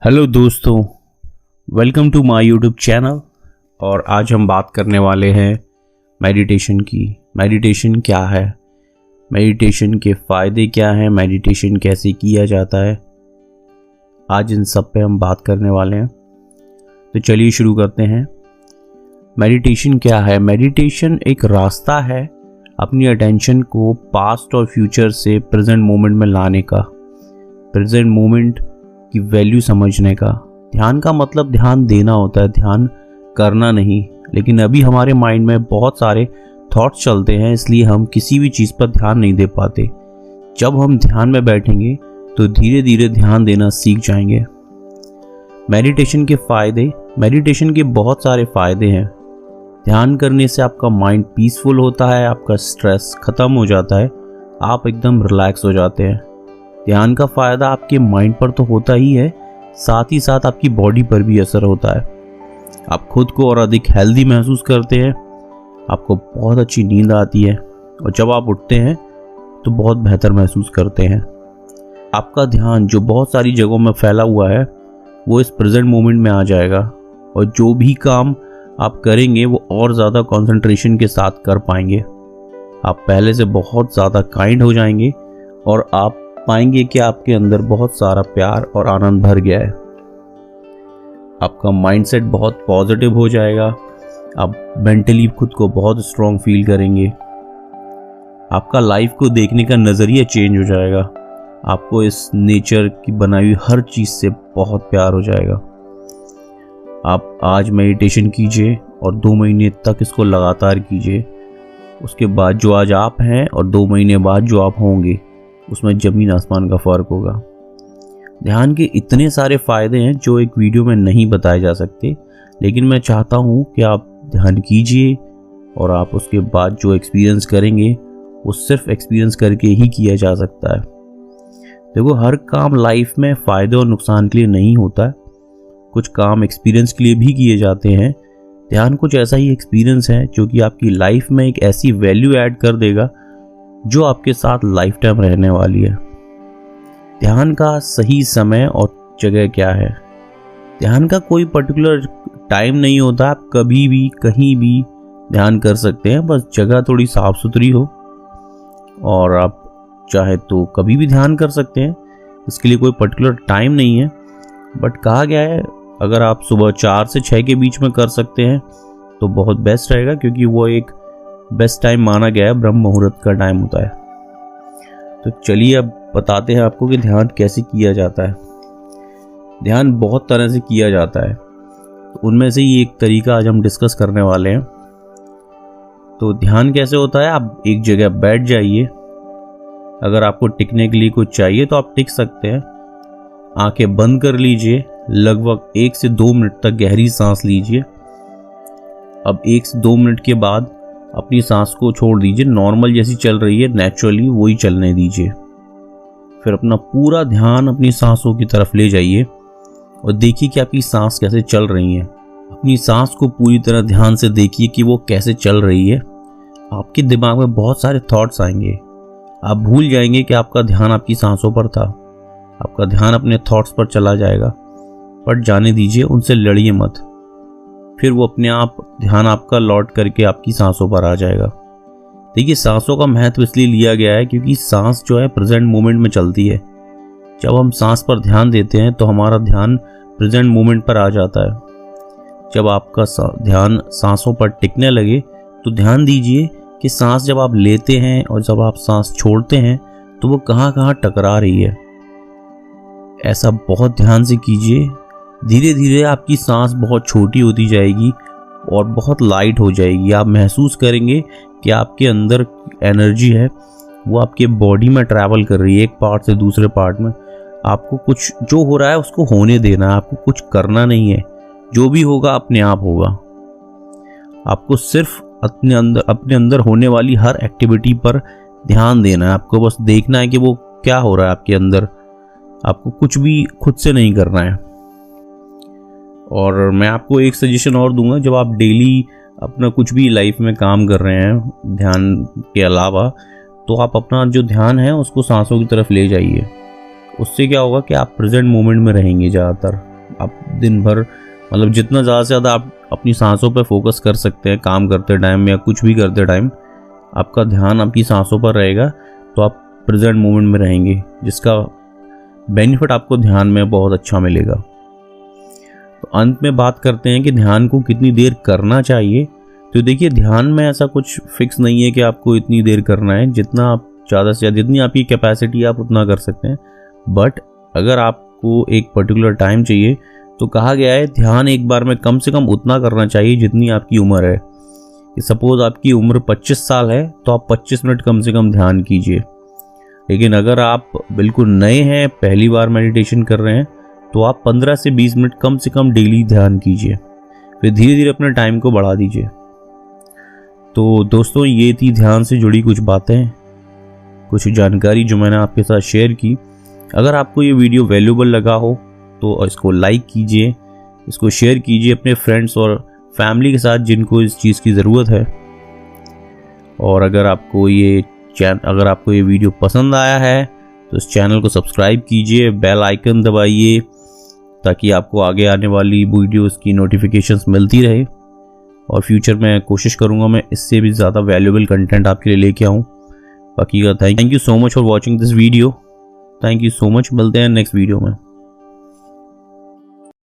Hello दोस्तों, welcome to my YouTube channel. और आज हम बात करने वाले हैं मेडिटेशन की। मेडिटेशन क्या है, मेडिटेशन के फ़ायदे क्या हैं, मेडिटेशन कैसे किया जाता है, आज इन सब पे हम बात करने वाले हैं। तो चलिए शुरू करते हैं। मेडिटेशन क्या है? मेडिटेशन एक रास्ता है अपनी अटेंशन को पास्ट और फ्यूचर से प्रेजेंट मोमेंट में लाने का, प्रेजेंट मोमेंट की वैल्यू समझने का। ध्यान का मतलब ध्यान देना होता है, ध्यान करना नहीं। लेकिन अभी हमारे माइंड में बहुत सारे थॉट्स चलते हैं, इसलिए हम किसी भी चीज़ पर ध्यान नहीं दे पाते। जब हम ध्यान में बैठेंगे तो धीरे धीरे ध्यान देना सीख जाएंगे। मेडिटेशन के फ़ायदे, मेडिटेशन के बहुत सारे फ़ायदे हैं। ध्यान करने से आपका माइंड पीसफुल होता है, आपका स्ट्रेस ख़त्म हो जाता है, आप एकदम रिलैक्स हो जाते हैं। ध्यान का फ़ायदा आपके माइंड पर तो होता ही है, साथ ही साथ आपकी बॉडी पर भी असर होता है। आप खुद को और अधिक हेल्दी महसूस करते हैं, आपको बहुत अच्छी नींद आती है और जब आप उठते हैं तो बहुत बेहतर महसूस करते हैं। आपका ध्यान जो बहुत सारी जगहों में फैला हुआ है वो इस प्रेजेंट मोमेंट में आ जाएगा और जो भी काम आप करेंगे वो और ज़्यादा कंसंट्रेशन के साथ कर पाएंगे। आप पहले से बहुत ज़्यादा काइंड हो जाएंगे और आप पाएंगे कि आपके अंदर बहुत सारा प्यार और आनंद भर गया है। आपका माइंडसेट बहुत पॉजिटिव हो जाएगा, आप मेंटली खुद को बहुत स्ट्रांग फील करेंगे। आपका लाइफ को देखने का नज़रिया चेंज हो जाएगा, आपको इस नेचर की बनाई हुई हर चीज़ से बहुत प्यार हो जाएगा। आप आज मेडिटेशन कीजिए और 2 महीने तक इसको लगातार कीजिए। उसके बाद जो आज आप हैं और 2 महीने बाद जो आप होंगे उसमें ज़मीन आसमान का फ़र्क होगा। ध्यान के इतने सारे फ़ायदे हैं जो एक वीडियो में नहीं बताए जा सकते, लेकिन मैं चाहता हूँ कि आप ध्यान कीजिए और आप उसके बाद जो एक्सपीरियंस करेंगे वो सिर्फ एक्सपीरियंस करके ही किया जा सकता है। देखो, हर काम लाइफ में फ़ायदे और नुकसान के लिए नहीं होता है, कुछ काम एक्सपीरियंस के लिए भी किए जाते हैं। ध्यान कुछ ऐसा ही एक्सपीरियंस है जो कि आपकी लाइफ में एक ऐसी वैल्यू ऐड कर देगा जो आपके साथ लाइफ टाइम रहने वाली है। ध्यान का सही समय और जगह क्या है? ध्यान का कोई पर्टिकुलर टाइम नहीं होता, आप कभी भी कहीं भी ध्यान कर सकते हैं, बस जगह थोड़ी साफ सुथरी हो और आप चाहे तो कभी भी ध्यान कर सकते हैं। इसके लिए कोई पर्टिकुलर टाइम नहीं है, बट कहा गया है अगर आप सुबह 4 से 6 के बीच में कर सकते हैं तो बहुत बेस्ट रहेगा, क्योंकि वो एक बेस्ट टाइम माना गया है, ब्रह्म मुहूर्त का टाइम होता है। तो चलिए अब बताते हैं आपको कि ध्यान कैसे किया जाता है। ध्यान बहुत तरह से किया जाता है, तो उनमें से ही एक तरीका आज हम डिस्कस करने वाले हैं। तो ध्यान कैसे होता है? आप एक जगह बैठ जाइए, अगर आपको टिकने के लिए कुछ चाहिए तो आप टिक सकते हैं। आंखें बंद कर लीजिए, लगभग 1 से 2 मिनट तक गहरी सांस लीजिए। अब 1 से 2 मिनट के बाद अपनी सांस को छोड़ दीजिए, नॉर्मल जैसी चल रही है नेचुरली वही चलने दीजिए। फिर अपना पूरा ध्यान अपनी सांसों की तरफ ले जाइए और देखिए कि आपकी सांस कैसे चल रही है। अपनी सांस को पूरी तरह ध्यान से देखिए कि वो कैसे चल रही है। आपके दिमाग में बहुत सारे थॉट्स आएंगे, आप भूल जाएंगे कि आपका ध्यान आपकी सांसों पर था। आपका ध्यान अपने थॉट्स पर चला जाएगा, पर जाने दीजिए, उनसे लड़िए मत। फिर वो अपने आप ध्यान आपका लौट करके आपकी सांसों पर आ जाएगा। देखिए, सांसों का महत्व इसलिए लिया गया है क्योंकि सांस जो है प्रेजेंट मोमेंट में चलती है। जब हम सांस पर ध्यान देते हैं तो हमारा ध्यान प्रेजेंट मोमेंट पर आ जाता है। जब आपका ध्यान सांसों पर टिकने लगे तो ध्यान दीजिए कि सांस जब आप लेते हैं और जब आप सांस छोड़ते हैं तो वो कहाँ कहाँ टकरा रही है। ऐसा बहुत ध्यान से कीजिए। धीरे धीरे आपकी सांस बहुत छोटी होती जाएगी और बहुत लाइट हो जाएगी। आप महसूस करेंगे कि आपके अंदर एनर्जी है वो आपके बॉडी में ट्रैवल कर रही है, एक पार्ट से दूसरे पार्ट में। आपको कुछ जो हो रहा है उसको होने देना है, आपको कुछ करना नहीं है। जो भी होगा अपने आप होगा। आपको सिर्फ अपने अंदर होने वाली हर एक्टिविटी पर ध्यान देना है। आपको बस देखना है कि वो क्या हो रहा है आपके अंदर। आपको कुछ भी खुद से नहीं करना है। और मैं आपको एक सजेशन और दूंगा, जब आप डेली अपना कुछ भी लाइफ में काम कर रहे हैं ध्यान के अलावा, तो आप अपना जो ध्यान है उसको सांसों की तरफ ले जाइए। उससे क्या होगा कि आप प्रेजेंट मोमेंट में रहेंगे ज़्यादातर। आप दिन भर मतलब जितना ज़्यादा से ज़्यादा आप अपनी सांसों पर फोकस कर सकते हैं काम करते टाइम या कुछ भी करते टाइम, आपका ध्यान आपकी सांसों पर रहेगा तो आप प्रेजेंट मोमेंट में रहेंगे, जिसका बेनिफिट आपको ध्यान में बहुत अच्छा मिलेगा। तो अंत में बात करते हैं कि ध्यान को कितनी देर करना चाहिए। तो देखिए, ध्यान में ऐसा कुछ फिक्स नहीं है कि आपको इतनी देर करना है, जितना आप ज़्यादा से ज़्यादा जितनी आपकी कैपेसिटी आप उतना कर सकते हैं। बट अगर आपको एक पर्टिकुलर टाइम चाहिए तो कहा गया है ध्यान एक बार में कम से कम उतना करना चाहिए जितनी आपकी उम्र है। सपोज आपकी उम्र 25 साल है तो आप 25 मिनट कम से कम ध्यान कीजिए। लेकिन अगर आप बिल्कुल नए हैं, पहली बार मेडिटेशन कर रहे हैं, तो आप 15 से 20 मिनट कम से कम डेली ध्यान कीजिए, फिर धीरे धीरे अपने टाइम को बढ़ा दीजिए। तो दोस्तों, ये थी ध्यान से जुड़ी कुछ बातें, कुछ जानकारी जो मैंने आपके साथ शेयर की। अगर आपको ये वीडियो वैल्यूएबल लगा हो तो इसको लाइक कीजिए, इसको शेयर कीजिए अपने फ्रेंड्स और फैमिली के साथ जिनको इस चीज़ की ज़रूरत है। और अगर आपको ये वीडियो पसंद आया है तो इस चैनल को सब्सक्राइब कीजिए, बेल आइकन दबाइए ताकि आपको आगे आने वाली वीडियोस की नोटिफिकेशंस मिलती रहे। और फ्यूचर में कोशिश करूँगा मैं इससे भी ज़्यादा वैल्यूएबल कंटेंट आपके लिए लेके आऊँ। बाकी का thank you so much for watching this video. Thank you so much, मिलते हैं नेक्स्ट वीडियो में।